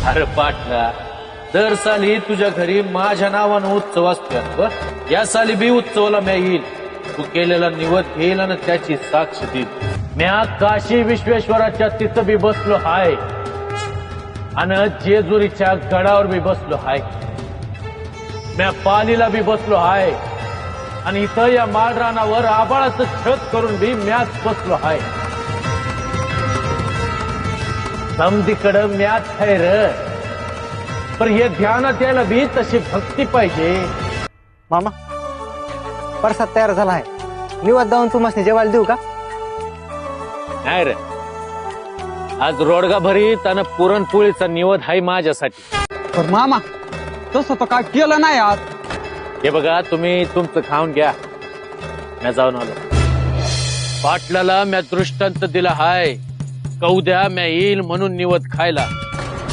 अरे पाटला, दर साली तुझ्या घरी माझ्या नावानं उत्सव असतो. या साली बी उत्सवाला म्या येईल. तू केलेला निवद घेईल आणि त्याची साक्ष देईल. म्या काशी विश्वेश्वराच्या तिथं बी बसलो हाय आणि जेजुरीच्या गडावर बी बसलो हाय. म्या पालीला बी बसलो हाय आणि इथं या माळरानावर आबाळाचं छत करून बी म्याच बसलो हाय. समधीकडं म्याच आहे र. पण हे ध्यानात यायला बी तशी भक्ती पाहिजे. मामा प्रसाद तयार झाला आहे. निवाद जाऊन तुम्हाला जेवायला देऊ का? नाही रे, आज रोडगा भरीत आणि पुरणपोळीचा निवद आहे माझ्यासाठी. पण मामा तसं तर काय केलं नाही आज. हे बघा, तुम्ही तुमचं खाऊन घ्या. म्या जाऊन आलो. पाटलाला म्या दृष्टांत दिला हाय. कौद्या म्या येईल म्हणून निवद खायला.